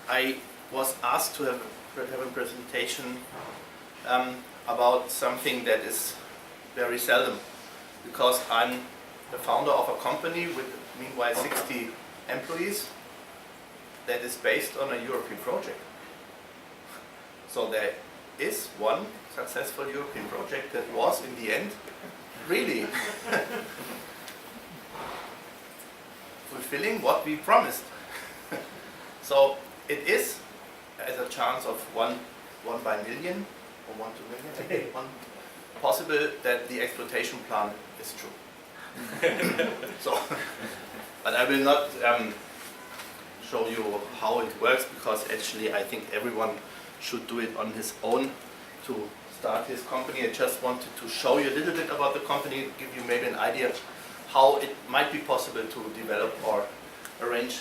I was asked to have a presentation about something that is very seldom, because I'm the founder of a company with meanwhile 60 employees that is based on a European project. So there is one successful European project that was in the end really fulfilling what we promised. So it is as a chance of one by million or 1 to million, I think, one possible that the exploitation plan is true. So, but I will not show you how it works, because actually I think everyone should do it on his own to start his company. I just wanted to show you a little bit about the company, give you maybe an idea how it might be possible to develop or arrange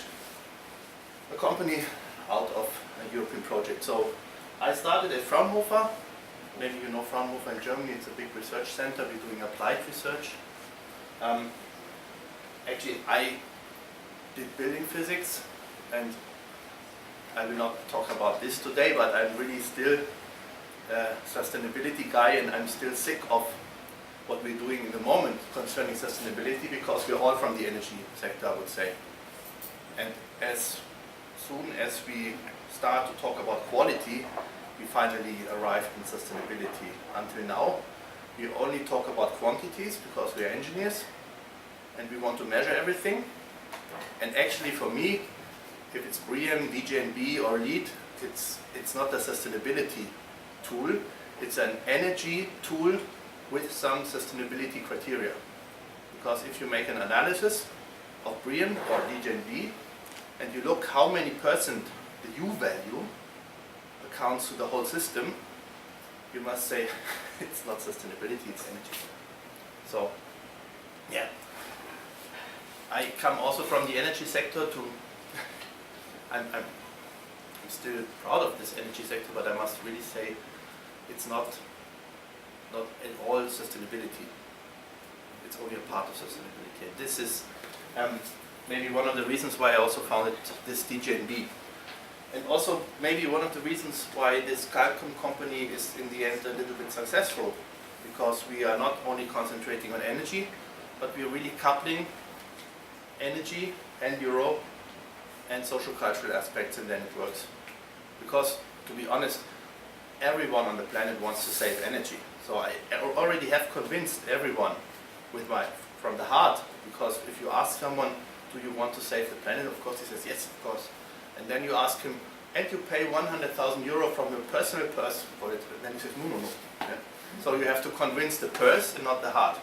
a company out of a European project. So I started at Fraunhofer. Maybe you know Fraunhofer in Germany. It's a big research center. We're doing applied research. Actually, I did building physics, and I will not talk about this today, but I'm really still a sustainability guy, and I'm still sick of what we're doing in the moment concerning sustainability, because we're all from the energy sector, I would say. And as soon as we start to talk about quality, we finally arrived in sustainability. Until now, we only talk about quantities because we are engineers and we want to measure everything. And actually, for me, if it's BREEAM, DGNB or LEED, it's not a sustainability tool, it's an energy tool with some sustainability criteria. Because if you make an analysis of BREEAM or DGNB and you look how many percent the U value accounts to the whole system, you must say it's not sustainability, it's energy. So, yeah. I come also from the energy sector to, I'm still proud of this energy sector, but I must really say it's not at all sustainability. It's only a part of sustainability. And this is maybe one of the reasons why I also founded this DGNB. And also maybe one of the reasons why this Calcom company is in the end a little bit successful, because we are not only concentrating on energy, but we are really coupling energy and euro and social cultural aspects, and then it works. Because, to be honest, everyone on the planet wants to save energy. So I already have convinced everyone from the heart, because if you ask someone, do you want to save the planet? Of course he says, yes, of course. And then you ask him, and you pay 100,000 euro from your personal purse for it? And then he says, no. Yeah? So you have to convince the purse and not the heart.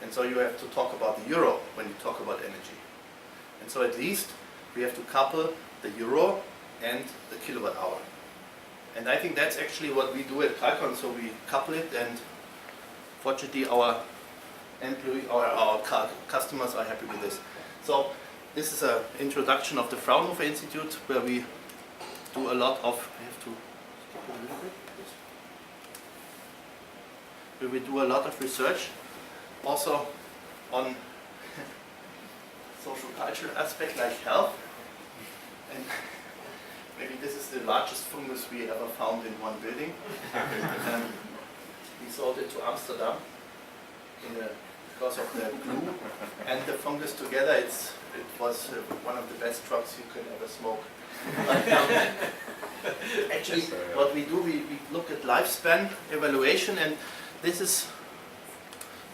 And so you have to talk about the euro when you talk about energy. And so at least we have to couple the euro and the kilowatt hour. And I think that's actually what we do at Calcom. So we couple it, and fortunately our employee or our customers are happy with this. So this is an introduction of the Fraunhofer Institute, where we do a lot of, I have to skip a little bit, where we do a lot of research also on social cultural aspect like health. And maybe this is the largest fungus we ever found in one building. We sold it to Amsterdam because of the glue and the fungus together. It was one of the best drugs you could ever smoke. Actually, what we do, we look at lifespan evaluation, and this is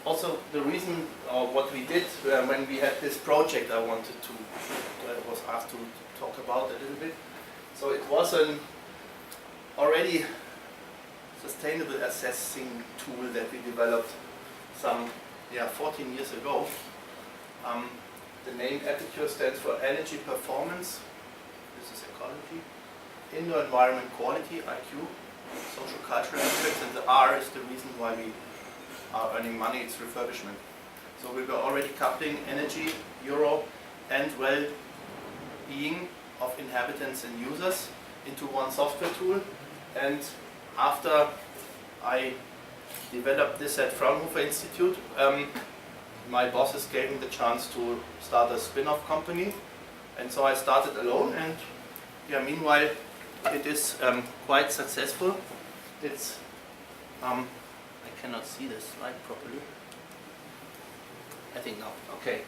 also the reason, or what we did when we had this project I was asked to talk about a little bit. So it was an already sustainable assessing tool that we developed some 14 years ago. The name Epicure stands for Energy Performance, this is ecology, Indoor Environment Quality, IQ, Social Cultural Aspects, and the R is the reason why we are earning money, it's refurbishment. So we were already coupling energy, euro, and well-being of inhabitants and users into one software tool. And after I developed this at Fraunhofer Institute, my bosses gave me the chance to start a spin-off company. And so I started alone, and yeah, meanwhile, it is quite successful. It's, I cannot see this slide properly. I think now, okay.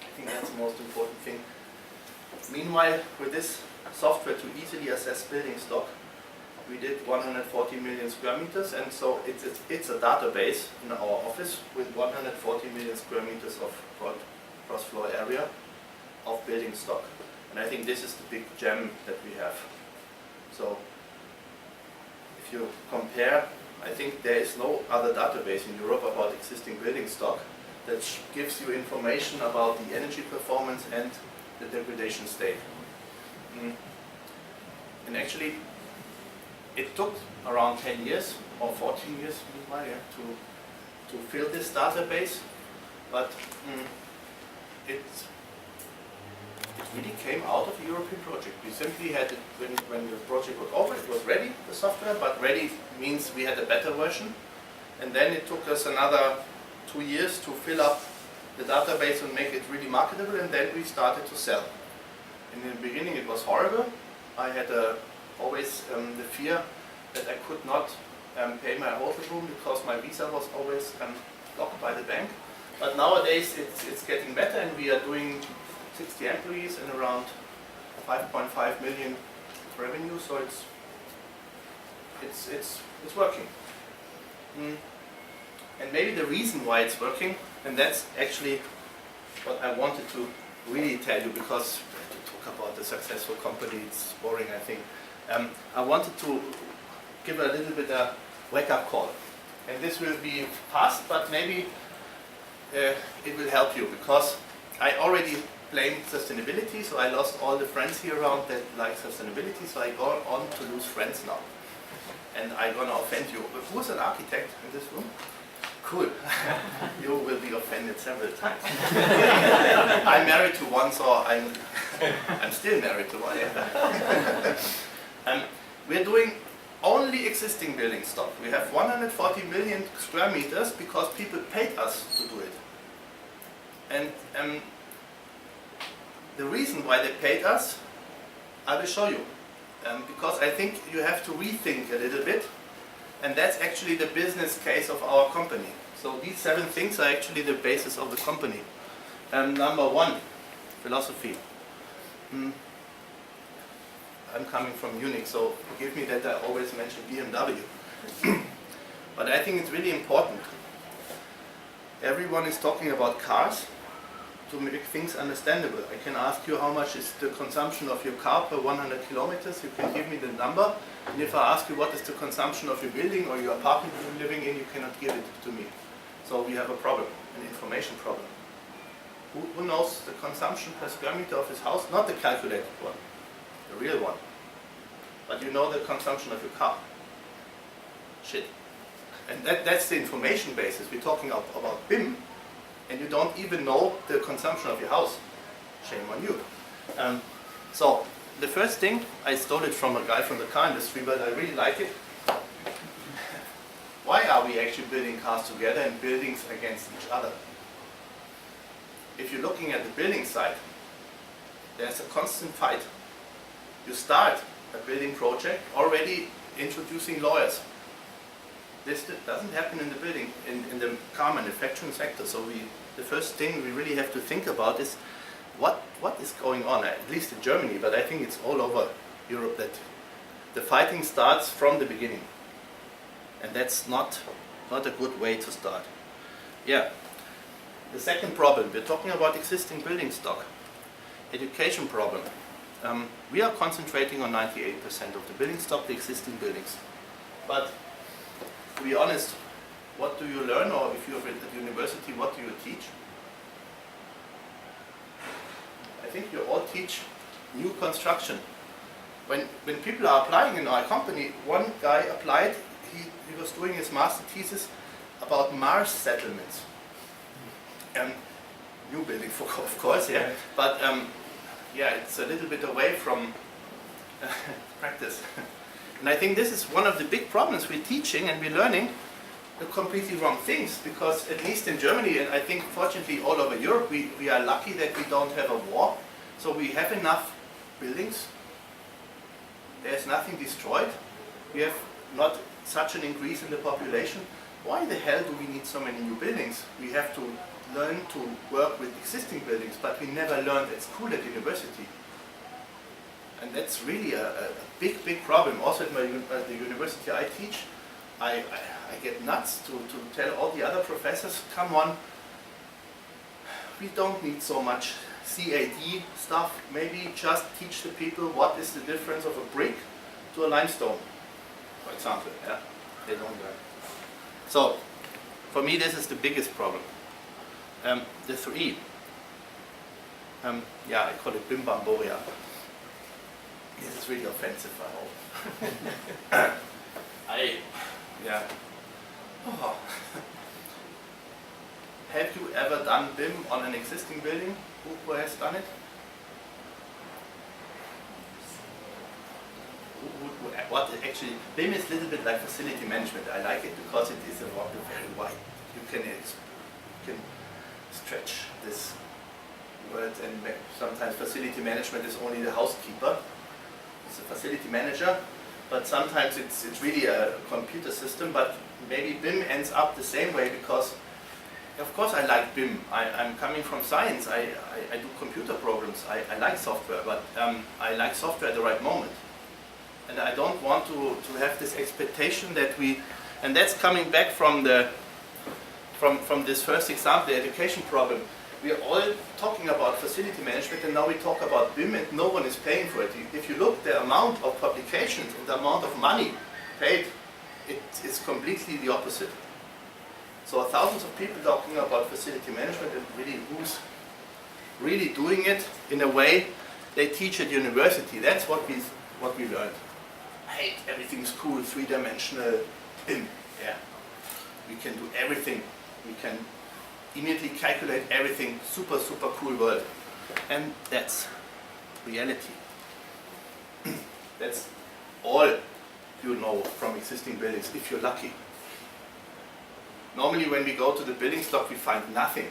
I think that's the most important thing. Meanwhile, with this software to easily assess building stock, we did 140 million square meters, and so it's a database in our office with 140 million square meters of cross-floor area of building stock. And I think this is the big gem that we have. So if you compare, I think there is no other database in Europe about existing building stock that gives you information about the energy performance and the degradation state. And actually, it took around 10 years or 14 years meanwhile, yeah, to fill this database, but it really came out of a European project. We simply had it, when the project was over, it was ready, the software, but ready means we had a better version. And then it took us another 2 years to fill up the database and make it really marketable, and then we started to sell. In the beginning it was horrible. I had always the fear that I could not pay my hotel room because my visa was always blocked by the bank. But nowadays it's getting better, and we are doing 60 employees and around 5.5 million revenue, so it's working. And maybe the reason why it's working, and that's actually what I wanted to really tell you, because to talk about a successful company, it's boring, I think. I wanted to give a little bit a wake-up call. And this will be fast, but maybe it will help you, because I already blamed sustainability, so I lost all the friends here around that like sustainability, so I go on to lose friends now. And I'm gonna offend you. Who's an architect in this room? Cool. You will be offended several times. I'm married to one, so I'm still married to one. We're doing only existing building stock. We have 140 million square meters because people paid us to do it. And the reason why they paid us, I will show you. Because I think you have to rethink a little bit. And that's actually the business case of our company. So these 7 things are actually the basis of the company. Number 1, philosophy. I'm coming from Munich, so forgive me that I always mention BMW. But I think it's really important. Everyone is talking about cars to make things understandable. I can ask you how much is the consumption of your car per 100 kilometers. You can give me the number. And if I ask you what is the consumption of your building or your apartment you're living in, you cannot give it to me. So we have a problem, an information problem. Who knows the consumption per square meter of his house? Not the calculated one, the real one. But you know the consumption of your car. Shit. And that's the information basis. We're talking about BIM, and you don't even know the consumption of your house. Shame on you. So the first thing, I stole it from a guy from the car industry, but I really like it. Why are we actually building cars together and buildings against each other? If you're looking at the building side, there's a constant fight. You start a building project already introducing lawyers. This doesn't happen in the building, in the car manufacturing sector. So the first thing we really have to think about is what is going on, at least in Germany, but I think it's all over Europe, that the fighting starts from the beginning. And that's not a good way to start. Yeah. The second problem, we're talking about existing building stock. Education problem. We are concentrating on 98% of the building stock, the existing buildings. But to be honest, what do you learn, or if you're at university, what do you teach? I think you all teach new construction. When people are applying in our company, one guy applied, he was doing his master thesis about Mars settlements. New building, of course, yeah. But yeah, it's a little bit away from practice. And I think this is one of the big problems we're teaching and we're learning. the completely wrong things, because at least in Germany, and I think fortunately all over Europe, we are lucky that we don't have a war. So we have enough buildings. There's nothing destroyed. We have not such an increase in the population. Why the hell do we need so many new buildings? We have to learn to work with existing buildings, but we never learned at school, at university. And that's really a big, big problem. Also at the university I teach, I get nuts to tell all the other professors, come on, we don't need so much CAD stuff. Maybe just teach the people what is the difference of a brick to a limestone, for example. Yeah, they don't learn. So, for me this is the biggest problem. The 3. Yeah, I call it Bim Bam Boria. This is really offensive, I hope. Yeah. Oh. Have you ever done BIM on an existing building? Who has done it? What actually, BIM is a little bit like facility management. I like it because it is very wide. You can stretch this word, and sometimes facility management is only the housekeeper. It's a facility manager, but sometimes it's really a computer system. But maybe BIM ends up the same way, because of course I like BIM. I'm coming from science. I do computer programs. I like software, but I like software at the right moment. And I don't want to have this expectation that and that's coming back from this first example, the education problem. We are all talking about facility management, and now we talk about BIM, and no one is paying for it. If you look the amount of publications and the amount of money paid, it's completely the opposite. So thousands of people talking about facility management, and really who's really doing it in a way they teach at university. That's what we learned. Hey, everything's cool, 3-dimensional BIM. Yeah, we can do everything. We can immediately calculate everything. Super, super cool world. And that's reality. That's all you know from existing buildings, if you're lucky. Normally when we go to the building stock, we find nothing.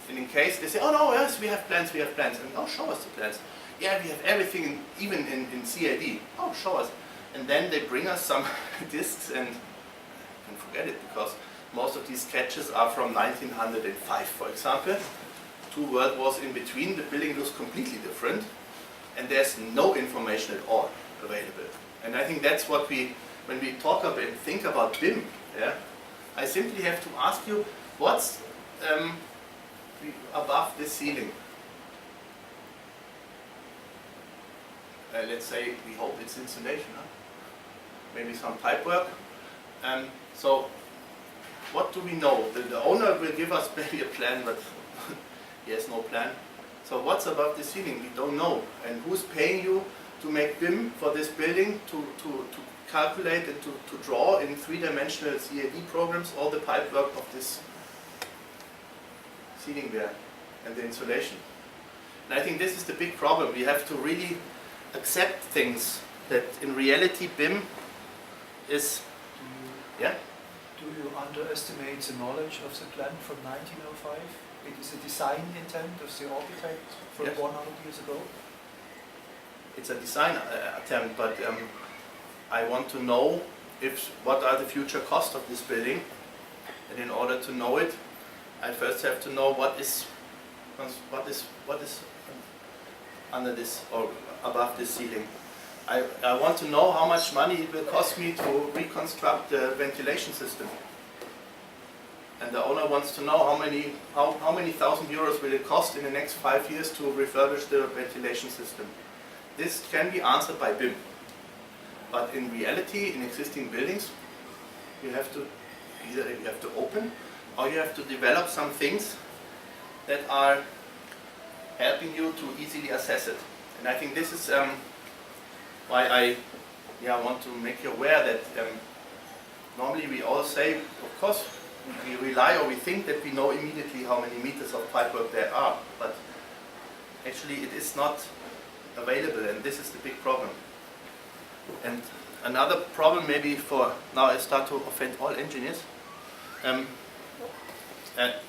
And in case they say, oh no, yes, we have plans. And oh, show us the plans. Yeah, we have everything, even in CAD. Oh, show us. And then they bring us some discs, and you can forget it, because most of these sketches are from 1905, for example. 2 world wars in between. The building looks completely different, and there's no information at all available. And I think that's what when we talk about and think about BIM, yeah, I simply have to ask you, what's above this ceiling? Let's say we hope it's insulation, huh? Maybe some pipe work. So what do we know? The owner will give us maybe a plan, but he has no plan. So what's above the ceiling? We don't know. And who's paying you to make BIM for this building, to calculate and to draw in 3-dimensional CAD programs all the pipe work of this ceiling there and the insulation? And I think this is the big problem. We have to really accept things, that in reality BIM is, yeah? Do you underestimate the knowledge of the plan from 1905? It is a design intent of the architect from 100 years ago? It's a design attempt, but I want to know what are the future costs of this building, and in order to know it, I first have to know what is under this or above this ceiling. I want to know how much money it will cost me to reconstruct the ventilation system. And the owner wants to know how many thousand euros will it cost in the next 5 years to refurbish the ventilation system. This can be answered by BIM. But in reality, in existing buildings, you have to either you have to open, or you have to develop some things that are helping you to easily assess it. And I think this is why I want to make you aware that normally we all say, of course, we rely or we think that we know immediately how many meters of pipework there are, but actually it is not available, and this is the big problem. And another problem, maybe for now I start to offend all engineers,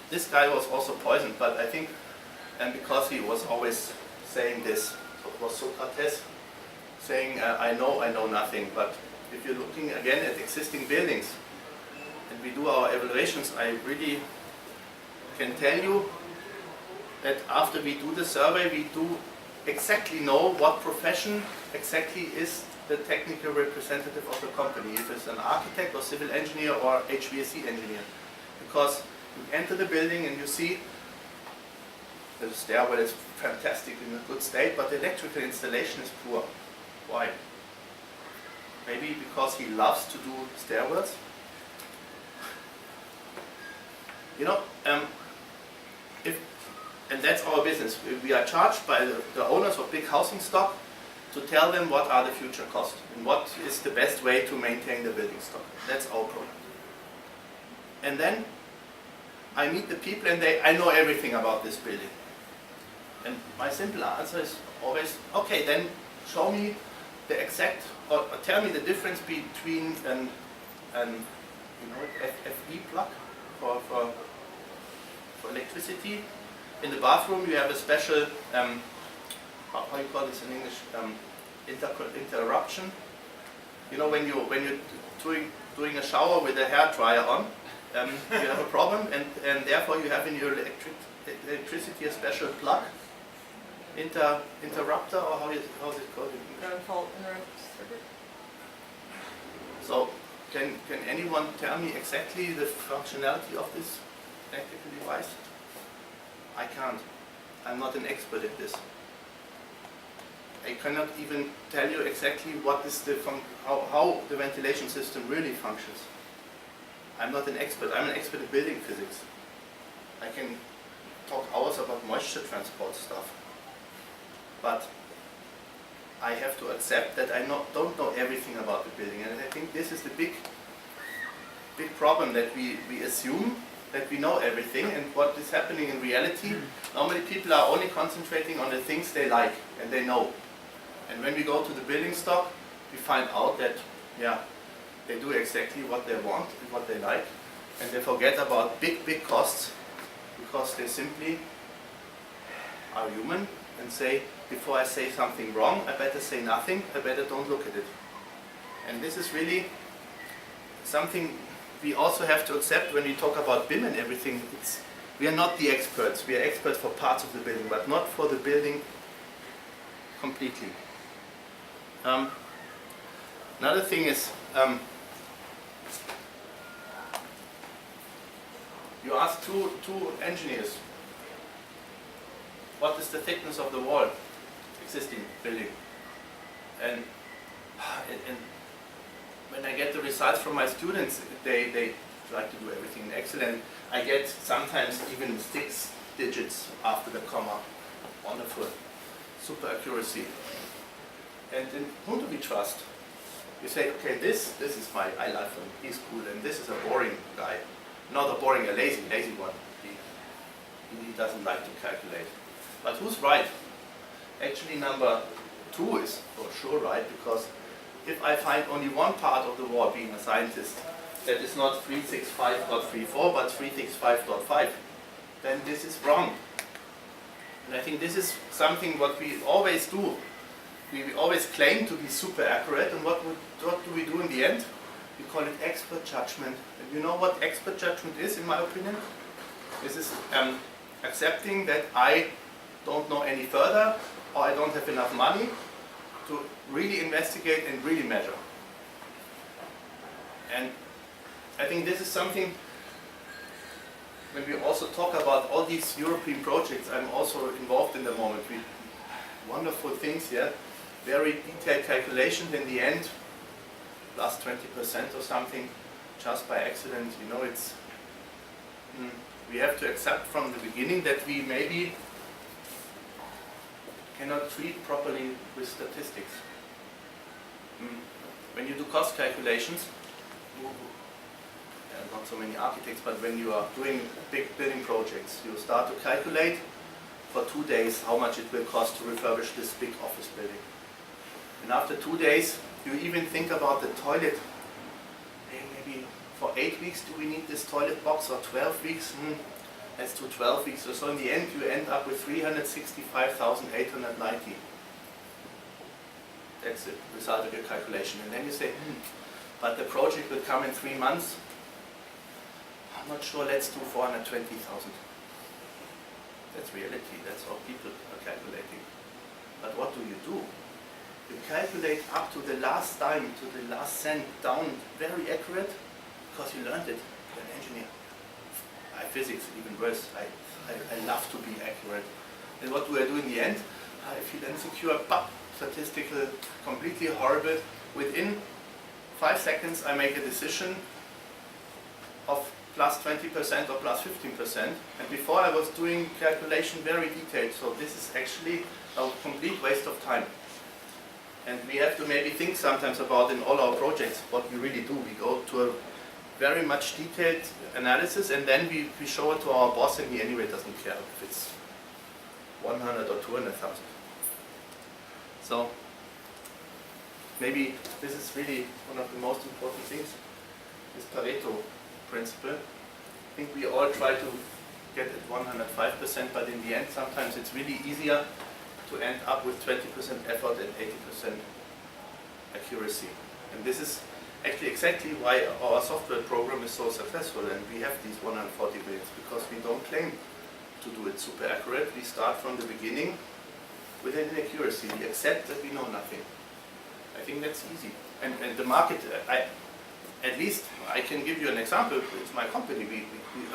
this guy was also poisoned, but I think, and because he was always saying this, it was Socrates saying, I know nothing. But if you're looking again at existing buildings, and we do our evaluations, I really can tell you that after we do the survey, we do exactly know what profession exactly is the technical representative of the company, if it's an architect or civil engineer or HVAC engineer. Because you enter the building and you see the stairwell is fantastic, in a good state, but the electrical installation is poor. Why? Maybe because he loves to do stairwells? You know, and that's our business. We are charged by the owners of big housing stock to tell them what are the future costs and what is the best way to maintain the building stock. That's our problem. And then I meet the people and I know everything about this building. And my simple answer is always, okay, then show me the exact, or tell me the difference between an FE plug for electricity. In the bathroom you have a special, how you call this in English, interruption. You know, when you're doing a shower with a hair dryer on, you have a problem, and therefore you have in your electricity a special plug, interrupter, or how is it called in English? Fault interrupt circuit. So can anyone tell me exactly the functionality of this electrical device? I can't. I'm not an expert at this. I cannot even tell you exactly what is how the ventilation system really functions. I'm not an expert. I'm an expert in building physics. I can talk hours about moisture transport stuff. But I have to accept that I don't know everything about the building. And I think this is the big problem, that we assume that we know everything, and what is happening in reality, normally people are only concentrating on the things they like and they know. And when we go to the building stock, we find out that, yeah, they do exactly what they want and what they like, and they forget about big costs, because they simply are human and say, before I say something wrong, I better say nothing, I better don't look at it. And this is really something we also have to accept when we talk about BIM and everything. We are not the experts. We are experts for parts of the building, but not for the building completely. Another thing is, you ask two engineers, what is the thickness of the wall, existing building? And when I get the results from my students, they try to do everything in Excel, and I get sometimes even 6 digits after the comma. Wonderful, super accuracy. And then whom do we trust? You say, okay, this is I like him, he's cool, and this is a boring guy. Not a boring, a lazy one. He doesn't like to calculate. But who's right? Actually, number 2 is for sure right, because if I find only one part of the wall, being a scientist, that is not 365.34 but 365.5, then this is wrong. And I think this is something what we always do. We always claim to be super accurate, and what do we do in the end? We call it expert judgment. And you know what expert judgment is, in my opinion? This is accepting that I don't know any further, or I don't have enough money to really investigate and really measure. And I think this is something, when we also talk about all these European projects, I'm also involved in the moment. Wonderful things here, very detailed calculations in the end, plus 20% or something, just by accident. You know, we have to accept from the beginning that we maybe cannot treat properly with statistics. When you do cost calculations, not so many architects, but when you are doing big building projects, you start to calculate for 2 days how much it will cost to refurbish this big office building. And after 2 days, you even think about the toilet, maybe for 8 weeks do we need this toilet box, or 12 weeks? Let's do 12 weeks. So in the end you end up with 365,890. That's the result of your calculation. And then you say, but the project will come in 3 months. I'm not sure, let's do 420,000. That's reality, that's how people are calculating. But what do? You calculate up to the last dime, to the last cent down, very accurate, because you learned it. You're an engineer. Physics, even worse. I love to be accurate. And what do I do in the end? I feel insecure, statistical, completely horrible. Within 5 seconds I make a decision of plus 20% or plus 15%. And before I was doing calculation very detailed. So this is actually a complete waste of time. And we have to maybe think sometimes about in all our projects what we really do. We go to a very much detailed analysis, and then we show it to our boss, and he anyway doesn't care if it's 100 or 200,000. So maybe this is really one of the most important things, this Pareto principle. I think we all try to get it 105%, but in the end sometimes it's really easier to end up with 20% effort and 80% accuracy. And this is actually exactly why our software program is so successful, and we have these 140 billions, because we don't claim to do it super accurate. We start from the beginning with an inaccuracy. We accept that we know nothing. I think that's easy. And the market, at least I can give you an example. It's my company. We're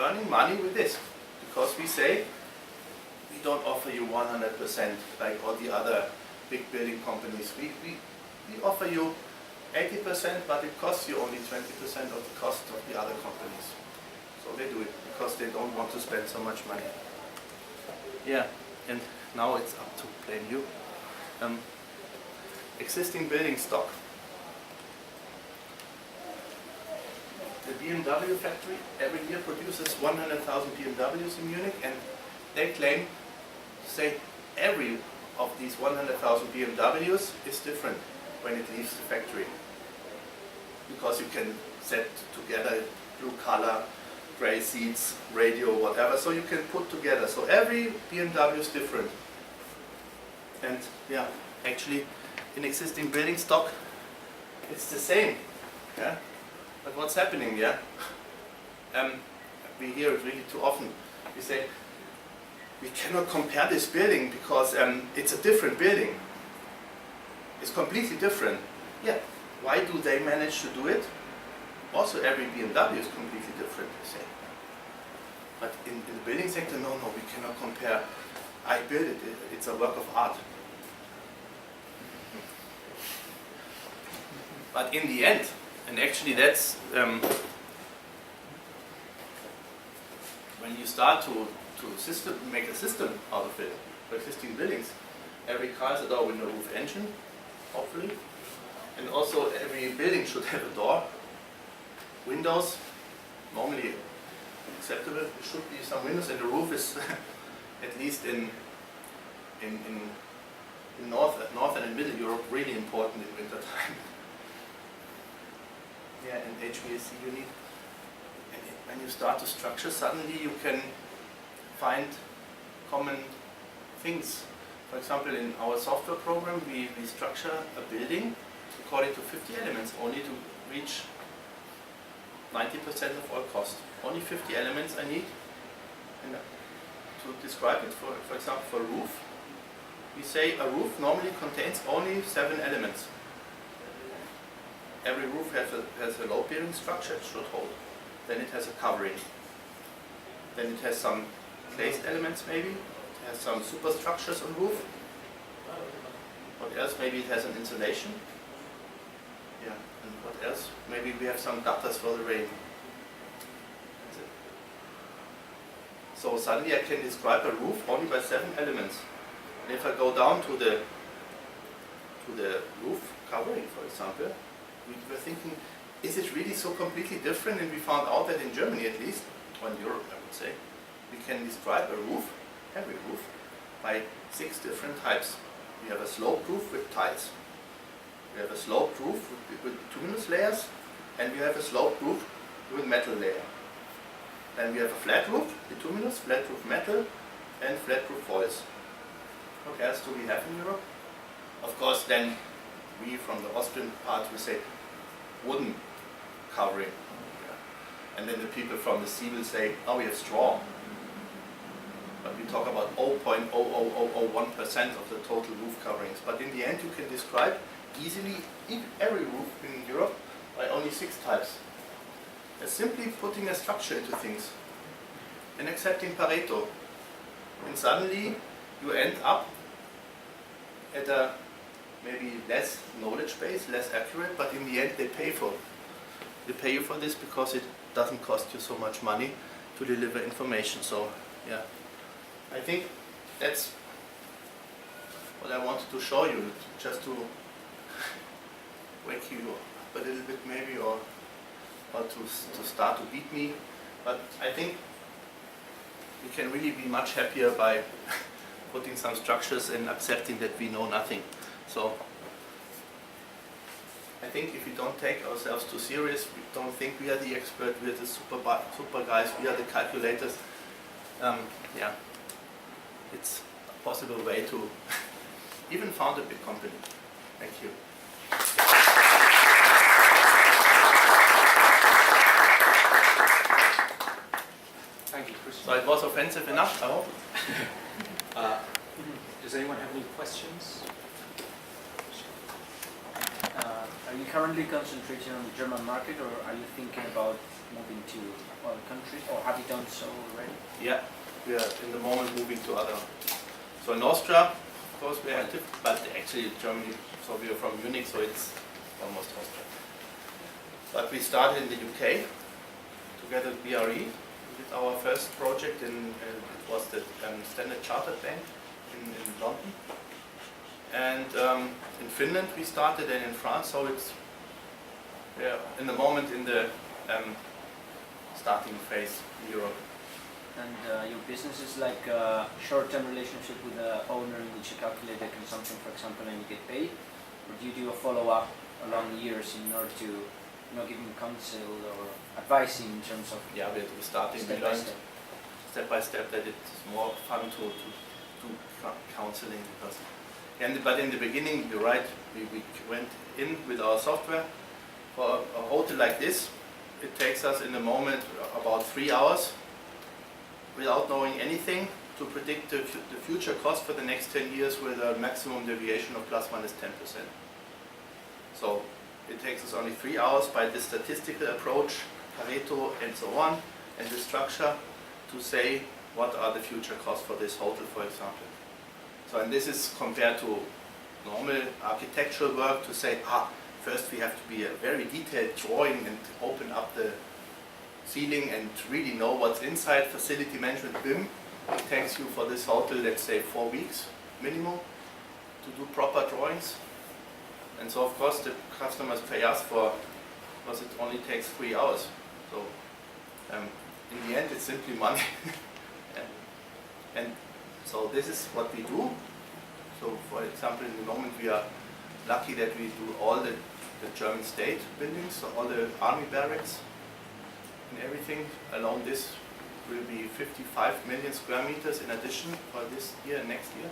earning money with this, because we say we don't offer you 100% like all the other big building companies. We offer you 80%, but it costs you only 20% of the cost of the other companies. So they do it because they don't want to spend so much money. Yeah, and now it's up to blame you. Existing building stock. The BMW factory every year produces 100,000 BMWs in Munich, and they claim to say every of these 100,000 BMWs is different when it leaves the factory. Because you can set together blue color, gray seats, radio, whatever, so you can put together. So every BMW is different. And yeah, actually in existing building stock it's the same. Yeah? But what's happening, yeah? We hear it really too often. We say, we cannot compare this building because it's a different building. It's completely different. Yeah. Why do they manage to do it? Also, every BMW is completely different, you say. But in the building sector, no, we cannot compare. I built it, it's a work of art. But in the end, and actually that's when you start to make a system out of it for existing buildings. Every car has a door, window, roof, engine, hopefully. And also every building should have a door. Windows, normally acceptable. There should be some windows, and the roof is at least in North and in Middle Europe really important in winter time. Yeah, and HVAC you need. And when you start to structure, suddenly you can find common things. For example, in our software program, we structure a building according to 50 elements, only to reach 90% of all cost. Only 50 elements I need. And to describe it, for example, for a roof, we say a roof normally contains only 7 elements. Every roof has a load-bearing structure, it should hold. Then it has a covering. Then it has some glazed elements maybe. It has some superstructures on roof. What else? Maybe it has an insulation. Yeah, and what else? Maybe we have some gutters for the rain. That's it. So suddenly I can describe a roof only by 7 elements. And if I go down to the roof covering, for example, we were thinking, is it really so completely different? And we found out that in Germany at least, or in Europe I would say, we can describe a roof, every roof, by 6 different types. We have a sloped roof with tiles. We have a sloped roof with bituminous layers, and we have a sloped roof with metal layer. Then we have a flat roof, bituminous, flat roof metal, and flat roof foils. What else do we have in Europe? Of course, then we from the Austrian part we say wooden covering. Yeah. And then the people from the sea will say, oh, we have straw. But we talk about 0.00001% of the total roof coverings. But in the end, you can describe easily every roof in Europe by only 6 types. It's simply putting a structure into things and accepting Pareto. And suddenly you end up at a maybe less knowledge base, less accurate, but in the end they pay you for this because it doesn't cost you so much money to deliver information. So yeah, I think that's what I wanted to show you, just to wake you up a little bit maybe, or to start to beat me. But I think we can really be much happier by putting some structures and accepting that we know nothing. So I think if we don't take ourselves too serious, we don't think we are the expert, we are the super guys, we are the calculators, yeah, it's a possible way to even found a big company. Thank you. Thank you, Christian. So it was offensive enough, I hope. Does anyone have any questions? Are you currently concentrating on the German market, or are you thinking about moving to other countries, or have you done so already? Yeah, we are in the moment moving to other. So in Austria, of course, we are active, but actually Germany, so we are from Munich, so it's almost Austria. But we started in the UK together with BRE. We did our first project it was the Standard Chartered Bank in London. And in Finland we started, and in France, so it's in the moment in the starting phase in Europe. And your business is like a short-term relationship with the owner in which you calculate the consumption, for example, and you get paid? Or do you do a follow-up along years in order to give them counsel or advice in terms of we're starting, we learned step by step that it's more fun to do counseling, because but in the beginning, you're right, we went in with our software. For a hotel like this, it takes us in the moment about 3 hours without knowing anything to predict the future cost for the next 10 years with a maximum deviation of plus minus 10%. So it takes us only 3 hours by the statistical approach, Pareto and so on, and the structure to say what are the future costs for this hotel, for example. So, and this is compared to normal architectural work to say, first we have to be a very detailed drawing and open up the ceiling and really know what's inside. Facility management, BIM, it takes you for this hotel, let's say 4 weeks minimum to do proper drawings. And so of course the customers pay us for, because it only takes 3 hours. So in the end it's simply money. and so this is what we do. So for example, in the moment we are lucky that we do all the German state buildings, so all the army barracks and everything. Along this will be 55 million square meters in addition for this year and next year.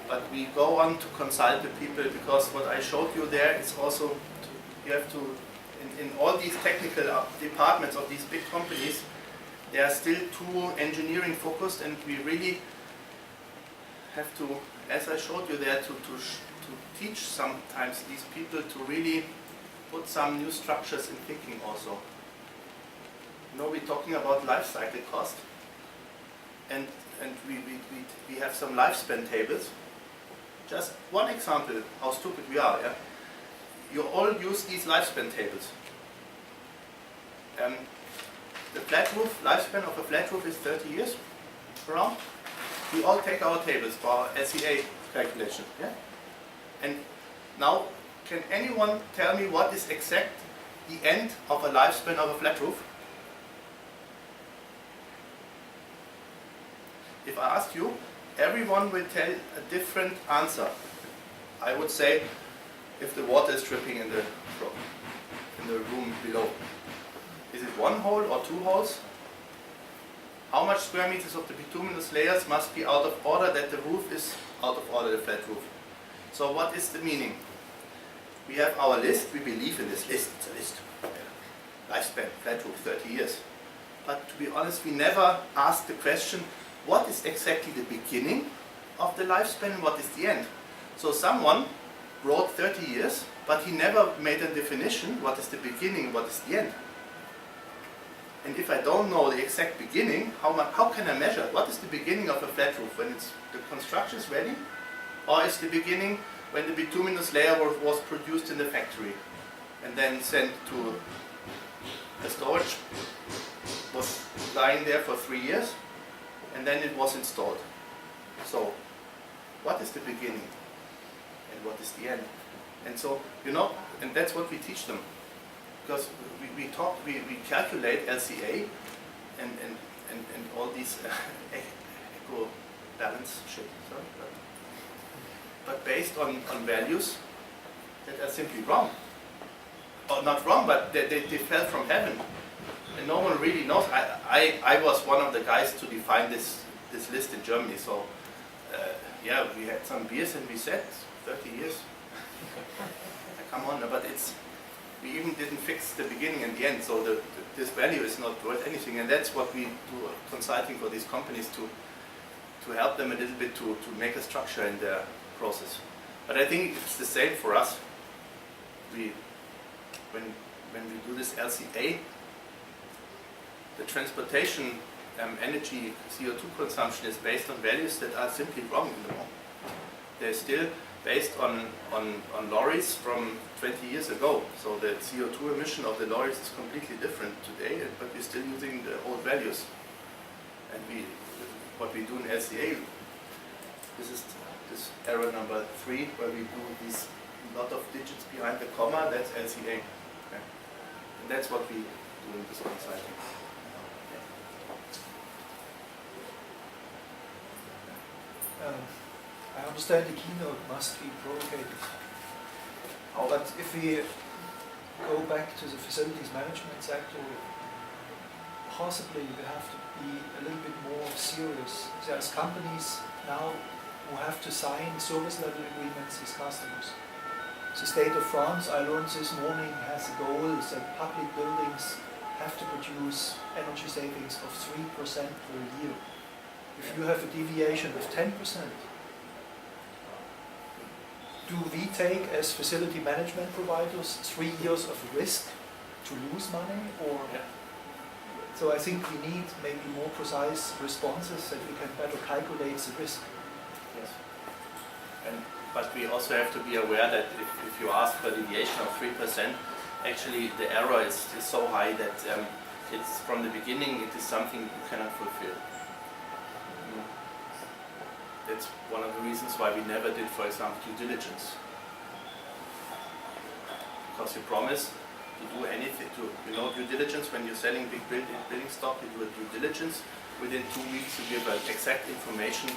But we go on to consult the people, because what I showed you there is also, you have to, in all these technical departments of these big companies, they are still too engineering focused, and we really have to, as I showed you there, to teach sometimes these people to really put some new structures in thinking also. You know, we're talking about life cycle cost, and we have some lifespan tables. Just one example how stupid we are. Yeah? You all use these lifespan tables. The flat roof, lifespan of a flat roof is 30 years around. We all take our tables for our SEA calculation. Yeah? And now, can anyone tell me what is exact the end of a lifespan of a flat roof? If I ask you, everyone will tell a different answer. I would say if the water is dripping in the the room below. Is it one hole or two holes? How much square meters of the bituminous layers must be out of order that the roof is out of order, the flat roof? So what is the meaning? We have our list, we believe in this list, it's a list. Lifespan, flat roof, 30 years. But to be honest, we never ask the question, what is exactly the beginning of the lifespan and what is the end? So someone wrote 30 years, but he never made a definition, what is the beginning, what is the end? And if I don't know the exact beginning, how can I measure? What is the beginning of a flat roof? When the construction is ready? Or is the beginning when the bituminous layer was produced in the factory and then sent to a storage, was lying there for 3 years, and then it was installed. So, what is the beginning and what is the end? And so, and that's what we teach them. Because we calculate LCA and all these eco balance shit. Sorry, but based on values that are simply wrong. Or not wrong, but they fell from heaven. And no one really knows. I was one of the guys to define this list in Germany. So yeah, we had some beers and we said 30 years. Come on, but we even didn't fix the beginning and the end. So this value is not worth anything. And that's what we do consulting for these companies to help them a little bit to make a structure in their process. But I think it's the same for us. When we do this LCA, the transportation energy CO2 consumption is based on values that are simply wrong in the moment. They're still based on lorries from 20 years ago. So the CO2 emission of the lorries is completely different today, but we're still using the old values. And what we do in LCA, this is this error number 3, where we do these lot of digits behind the comma, that's LCA. Okay. And that's what we do in this consulting. I understand the keynote must be provocative. But if we go back to the facilities management sector, possibly we have to be a little bit more serious. There's companies now who have to sign service level agreements with customers. The state of France, I learned this morning, has a goal that public buildings have to produce energy savings of 3% per year. If you have a deviation of 10%, do we take as facility management providers 3 years of risk to lose money? Or so I think we need maybe more precise responses that we can better calculate the risk. Yes. But we also have to be aware that if you ask for a deviation of 3%, actually the error is so high that it's from the beginning it is something you cannot fulfill. That's one of the reasons why we never did, for example, due diligence. Because you promise to do anything, due diligence when you're selling big building stock, you do a due diligence. Within 2 weeks you give exact information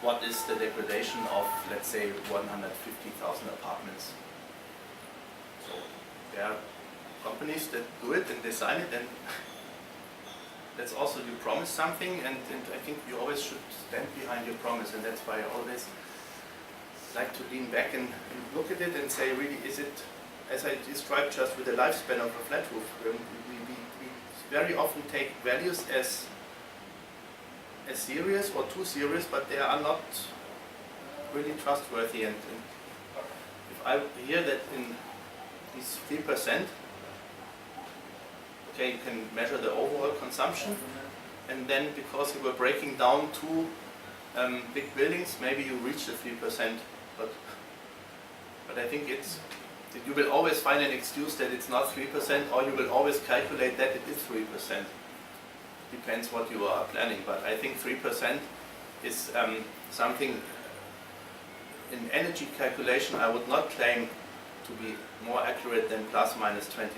what is the degradation of, let's say, 150,000 apartments. So there are companies that do it and they sign it, and that's also, you promise something, and I think you always should stand behind your promise, and that's why I always like to lean back and look at it and say, really, is it, as I described just with the lifespan of a flat roof, we very often take values as serious or too serious, but they are not really trustworthy. And if I hear that in these 3%, okay, you can measure the overall consumption, and then because you were breaking down 2 big buildings, maybe you reach the 3%, but I think you will always find an excuse that it's not 3%, or you will always calculate that it is 3%. Depends what you are planning, but I think 3% is something in energy calculation I would not claim to be more accurate than plus minus 20%.